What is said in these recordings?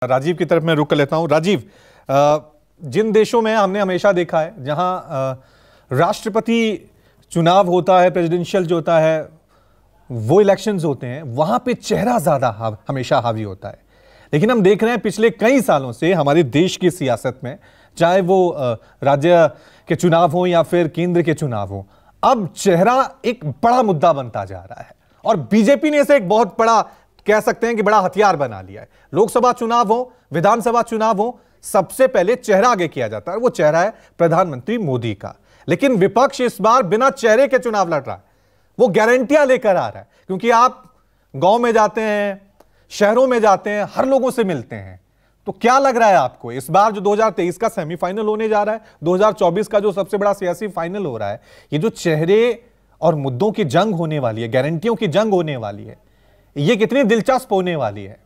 राजीव की तरफ मैं रुक कर लेता हूं। राजीव, जिन देशों में हमने हमेशा देखा है जहां राष्ट्रपति चुनाव होता है, प्रेसिडेंशियल जो होता है वो इलेक्शंस होते हैं, वहां पे चेहरा ज्यादा हमेशा हावी होता है। लेकिन हम देख रहे हैं पिछले कई सालों से हमारे देश की सियासत में, चाहे वो राज्य के चुनाव हो या फिर केंद्र के चुनाव हो, अब चेहरा एक बड़ा मुद्दा बनता जा रहा है और बीजेपी ने इसे एक बहुत बड़ा, कह सकते हैं कि बड़ा हथियार बना लिया है। लोकसभा चुनाव हो, विधानसभा चुनाव हो, सबसे पहले चेहरा आगे किया जाता है, वो चेहरा है प्रधानमंत्री मोदी का। लेकिन विपक्ष इस बार बिना चेहरे के चुनाव लड़ रहा है, वो गारंटियां लेकर आ रहा है। क्योंकि आप गांव में जाते हैं, शहरों में जाते हैं, हर लोगों से मिलते हैं, तो क्या लग रहा है आपको इस बार जो 2023 का सेमीफाइनल होने जा रहा है, 2024 का जो सबसे बड़ा सियासी फाइनल हो रहा है, ये जो चेहरे और मुद्दों की जंग होने वाली है, गारंटियों की जंग होने वाली है, ये कितनी दिलचस्प होने वाली है?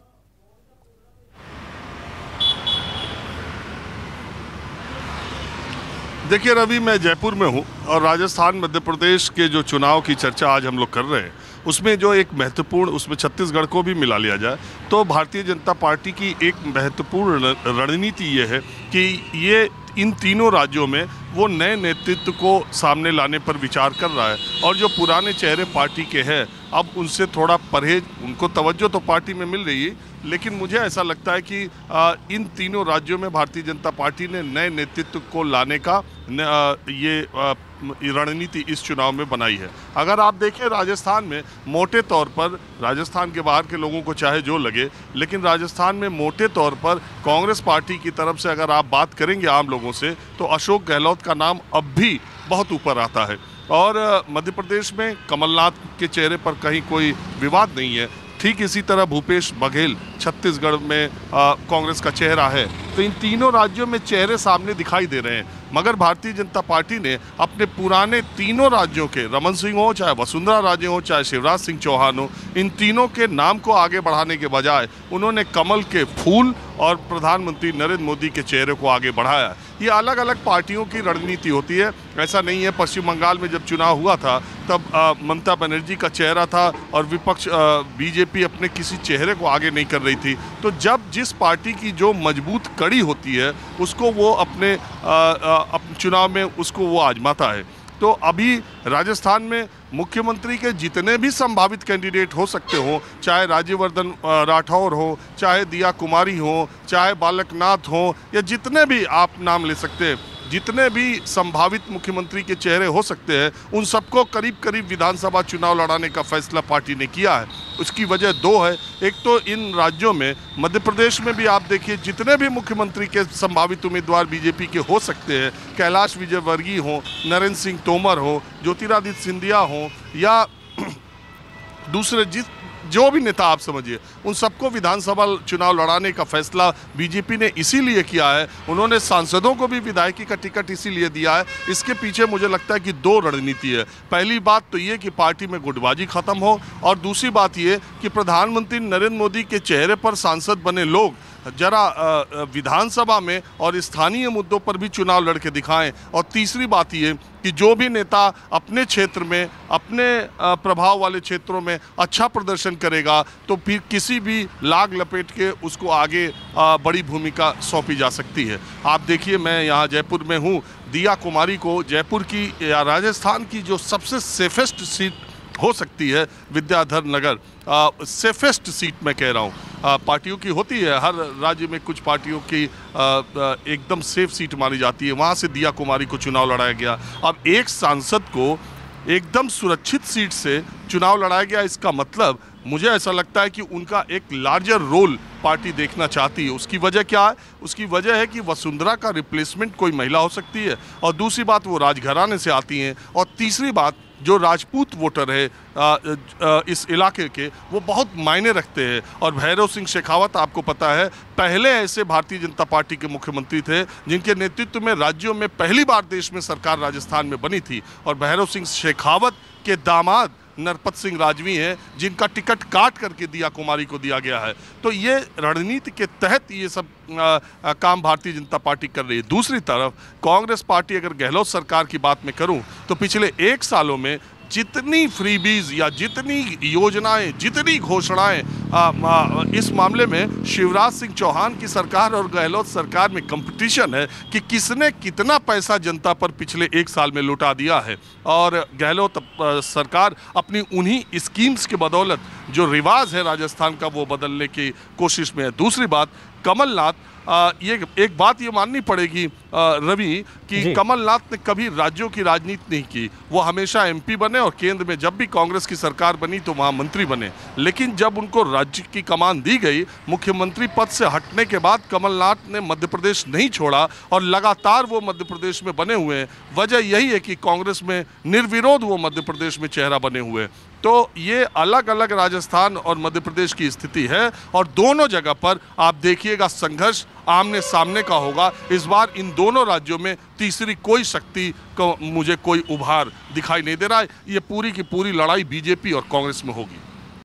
देखिए रवि, मैं जयपुर में हूँ और राजस्थान मध्य प्रदेश के जो चुनाव की चर्चा आज हम लोग कर रहे हैं, उसमें जो एक महत्वपूर्ण, उसमें छत्तीसगढ़ को भी मिला लिया जाए तो भारतीय जनता पार्टी की एक महत्वपूर्ण रणनीति ये है कि ये इन तीनों राज्यों में वो नए नेतृत्व को सामने लाने पर विचार कर रहा है और जो पुराने चेहरे पार्टी के हैं अब उनसे थोड़ा परहेज, उनको तवज्जो तो पार्टी में मिल रही है, लेकिन मुझे ऐसा लगता है कि इन तीनों राज्यों में भारतीय जनता पार्टी ने नए नेतृत्व को लाने का ये रणनीति इस चुनाव में बनाई है। अगर आप देखें राजस्थान में, मोटे तौर पर राजस्थान के बाहर के लोगों को चाहे जो लगे, लेकिन राजस्थान में मोटे तौर पर कांग्रेस पार्टी की तरफ से अगर आप बात करेंगे आम लोगों से, तो अशोक गहलोत का नाम अब भी बहुत ऊपर आता है। और मध्य प्रदेश में कमलनाथ के चेहरे पर कहीं कोई विवाद नहीं है। ठीक इसी तरह भूपेश बघेल छत्तीसगढ़ में कांग्रेस का चेहरा है। तो इन तीनों राज्यों में चेहरे सामने दिखाई दे रहे हैं, मगर भारतीय जनता पार्टी ने अपने पुराने तीनों राज्यों के, रमन सिंह हो, चाहे वसुंधरा राजे हो, चाहे शिवराज सिंह चौहान हो, इन तीनों के नाम को आगे बढ़ाने के बजाय उन्होंने कमल के फूल और प्रधानमंत्री नरेंद्र मोदी के चेहरे को आगे बढ़ाया। ये अलग अलग पार्टियों की रणनीति होती है, ऐसा नहीं है। पश्चिम बंगाल में जब चुनाव हुआ था तब ममता बनर्जी का चेहरा था और विपक्ष बीजेपी अपने किसी चेहरे को आगे नहीं कर रही थी। तो जब जिस पार्टी की जो मजबूत कड़ी होती है उसको वो अपने चुनाव में उसको वो आजमाता है। तो अभी राजस्थान में मुख्यमंत्री के जितने भी संभावित कैंडिडेट हो सकते हो, चाहे राज्यवर्धन राठौर हो, चाहे दिया कुमारी हो, चाहे बालकनाथ हो, या जितने भी आप नाम ले सकते हैं, जितने भी संभावित मुख्यमंत्री के चेहरे हो सकते हैं, उन सबको करीब करीब विधानसभा चुनाव लड़ाने का फैसला पार्टी ने किया है। उसकी वजह दो है। एक तो इन राज्यों में, मध्य प्रदेश में भी आप देखिए जितने भी मुख्यमंत्री के संभावित उम्मीदवार बीजेपी के हो सकते हैं, कैलाश विजयवर्गीय हो, नरेंद्र सिंह तोमर हो, ज्योतिरादित्य सिंधिया हो, या दूसरे जो भी नेता आप समझिए, उन सबको विधानसभा चुनाव लड़ाने का फैसला बीजेपी ने इसीलिए किया है। उन्होंने सांसदों को भी विधायकी का टिकट इसीलिए दिया है। इसके पीछे मुझे लगता है कि दो रणनीति है। पहली बात तो ये कि पार्टी में गुटबाजी खत्म हो, और दूसरी बात ये कि प्रधानमंत्री नरेंद्र मोदी के चेहरे पर सांसद बने लोग जरा विधानसभा में और स्थानीय मुद्दों पर भी चुनाव लड़के दिखाएं। और तीसरी बात ये कि जो भी नेता अपने क्षेत्र में, अपने प्रभाव वाले क्षेत्रों में अच्छा प्रदर्शन करेगा तो फिर किसी भी लाग लपेट के उसको आगे बड़ी भूमिका सौंपी जा सकती है। आप देखिए, मैं यहाँ जयपुर में हूँ, दिया कुमारी को जयपुर की या राजस्थान की जो सबसे सेफेस्ट सीट हो सकती है, विद्याधर नगर, सेफेस्ट सीट मैं कह रहा हूँ, पार्टियों की होती है, हर राज्य में कुछ पार्टियों की एकदम सेफ सीट मानी जाती है, वहाँ से दिया कुमारी को चुनाव लड़ाया गया। अब एक सांसद को एकदम सुरक्षित सीट से चुनाव लड़ाया गया, इसका मतलब मुझे ऐसा लगता है कि उनका एक लार्जर रोल पार्टी देखना चाहती है। उसकी वजह क्या है? उसकी वजह है कि वसुंधरा का रिप्लेसमेंट कोई महिला हो सकती है, और दूसरी बात वो राजघराने से आती हैं, और तीसरी बात जो राजपूत वोटर है इस इलाके के, वो बहुत मायने रखते हैं। और भैरव सिंह शेखावत, आपको पता है, पहले ऐसे भारतीय जनता पार्टी के मुख्यमंत्री थे जिनके नेतृत्व में राज्यों में पहली बार देश में सरकार राजस्थान में बनी थी, और भैरव सिंह शेखावत के दामाद नरपत सिंह राजवी हैं जिनका टिकट काट करके दिया कुमारी को दिया गया है। तो ये रणनीति के तहत ये सब काम भारतीय जनता पार्टी कर रही है। दूसरी तरफ कांग्रेस पार्टी, अगर गहलोत सरकार की बात मैं करूं तो पिछले 1 सालों में जितनी फ्रीबीज या जितनी योजनाएं, जितनी घोषणाएं इस मामले में शिवराज सिंह चौहान की सरकार और गहलोत सरकार में कंपटीशन है कि किसने कितना पैसा जनता पर पिछले 1 साल में लुटा दिया है। और गहलोत सरकार अपनी उन्हीं स्कीम्स के बदौलत जो रिवाज है राजस्थान का वो बदलने की कोशिश में है। दूसरी बात, कमलनाथ, ये एक बात ये माननी पड़ेगी रवि कि कमलनाथ ने कभी राज्यों की राजनीति नहीं की। वो हमेशा एमपी बने और केंद्र में जब भी कांग्रेस की सरकार बनी तो वहाँ मंत्री बने, लेकिन जब उनको राज्य की कमान दी गई, मुख्यमंत्री पद से हटने के बाद कमलनाथ ने मध्य प्रदेश नहीं छोड़ा और लगातार वो मध्य प्रदेश में बने हुए हैं। वजह यही है कि कांग्रेस में निर्विरोध वो मध्य प्रदेश में चेहरा बने हुए। तो ये अलग अलग राजस्थान और मध्य प्रदेश की स्थिति है और दोनों जगह पर आप देखिएगा संघर्ष आमने सामने का होगा। इस बार इन दोनों राज्यों में तीसरी कोई शक्ति को मुझे कोई उभार दिखाई नहीं दे रहा है। ये पूरी की पूरी लड़ाई बीजेपी और कांग्रेस में होगी।